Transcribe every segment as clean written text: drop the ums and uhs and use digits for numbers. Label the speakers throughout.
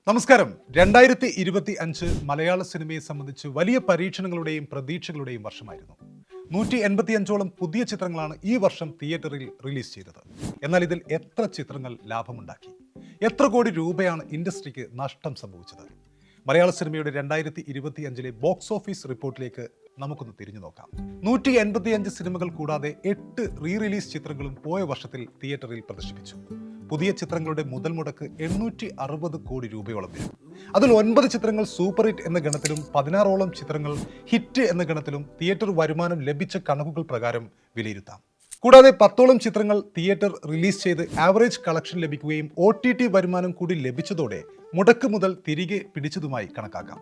Speaker 1: നമസ്കാരം. 2025 മലയാള സിനിമയെ സംബന്ധിച്ച് വലിയ പരീക്ഷണങ്ങളുടെയും പ്രതീക്ഷകളുടെയും വർഷമായിരുന്നു. 185ഓളം പുതിയ ചിത്രങ്ങളാണ് ഈ വർഷം തിയേറ്ററിൽ റിലീസ് ചെയ്തത്. എന്നാൽ ഇതിൽ എത്ര ചിത്രങ്ങൾ ലാഭമുണ്ടാക്കി? എത്ര കോടി രൂപയാണ് ഇൻഡസ്ട്രിക്ക് നഷ്ടം സംഭവിച്ചത്? മലയാള സിനിമയുടെ 2025 ബോക്സ് ഓഫീസ് റിപ്പോർട്ടിലേക്ക് നമുക്കൊന്ന് തിരിഞ്ഞു നോക്കാം. 185 സിനിമകൾ കൂടാതെ 8 റീ റിലീസ് ചിത്രങ്ങളും പോയ വർഷത്തിൽ തിയേറ്ററിൽ പ്രദർശിപ്പിച്ചു. പുതിയ ചിത്രങ്ങളുടെ മുതൽ മുടക്ക് 860 കോടി രൂപയോളം വരും. അതിൽ 9 ചിത്രങ്ങൾ സൂപ്പർ ഹിറ്റ് എന്ന ഗണത്തിലും 16ഓളം ചിത്രങ്ങൾ ഹിറ്റ് എന്ന ഗണത്തിലും തിയേറ്റർ വരുമാനം ലഭിച്ച കണക്കുകൾ പ്രകാരം വിലയിരുത്താം. കൂടാതെ 10ഓളം ചിത്രങ്ങൾ തിയേറ്റർ റിലീസ് ചെയ്ത് ആവറേജ് കളക്ഷൻ ലഭിക്കുകയും OTT വരുമാനം കൂടി ലഭിച്ചതോടെ മുടക്ക് മുതൽ തിരികെ പിടിച്ചതുമായി കണക്കാക്കാം.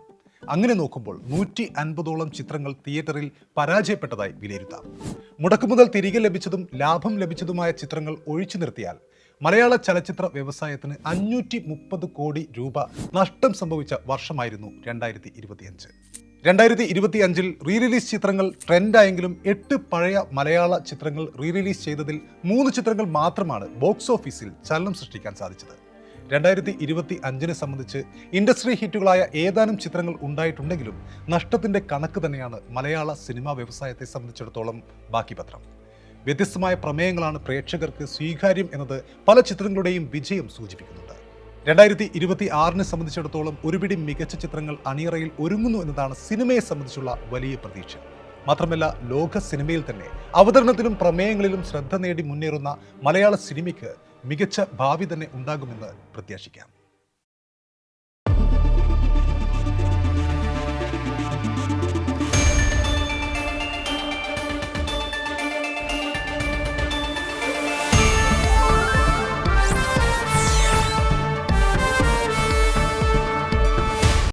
Speaker 1: അങ്ങനെ നോക്കുമ്പോൾ 150ഓളം ചിത്രങ്ങൾ തിയേറ്ററിൽ പരാജയപ്പെട്ടതായി വിലയിരുത്താം. മുടക്ക് മുതൽ തിരികെ ലഭിച്ചതും ലാഭം ലഭിച്ചതുമായ ചിത്രങ്ങൾ ഒഴിച്ചു നിർത്തിയാൽ മലയാള ചലച്ചിത്ര വ്യവസായത്തിന് 530 കോടി രൂപ നഷ്ടം സംഭവിച്ച വർഷമായിരുന്നു 2025. 2025 റീ റിലീസ് ചിത്രങ്ങൾ ട്രെൻഡായെങ്കിലും 8 പഴയ മലയാള ചിത്രങ്ങൾ റീ റിലീസ് ചെയ്തതിൽ 3 ചിത്രങ്ങൾ മാത്രമാണ് ബോക്സ് ഓഫീസിൽ ചലനം സൃഷ്ടിക്കാൻ സാധിച്ചത്. 2025 സംബന്ധിച്ച് ഇൻഡസ്ട്രി ഹിറ്റുകളായ ഏതാനും ചിത്രങ്ങൾ ഉണ്ടായിട്ടുണ്ടെങ്കിലും നഷ്ടത്തിന്റെ കണക്ക് തന്നെയാണ് മലയാള സിനിമാ വ്യവസായത്തെ സംബന്ധിച്ചിടത്തോളം ബാക്കി പത്രം. വ്യത്യസ്തമായ പ്രമേയങ്ങളാണ് പ്രേക്ഷകർക്ക് സ്വീകാര്യം എന്നത് പല ചിത്രങ്ങളുടെയും വിജയം സൂചിപ്പിക്കുന്നുണ്ട്. 2026 സംബന്ധിച്ചിടത്തോളം ഒരുപിടി മികച്ച ചിത്രങ്ങൾ അണിയറയിൽ ഒരുങ്ങുന്നു എന്നതാണ് സിനിമയെ സംബന്ധിച്ചുള്ള വലിയ പ്രതീക്ഷ. മാത്രമല്ല, ലോക സിനിമയിൽ തന്നെ അവതരണത്തിലും പ്രമേയങ്ങളിലും ശ്രദ്ധ നേടി മുന്നേറുന്ന മലയാള സിനിമയ്ക്ക് മികച്ച ഭാവി തന്നെ ഉണ്ടാകുമെന്ന് പ്രത്യാശിക്കാം.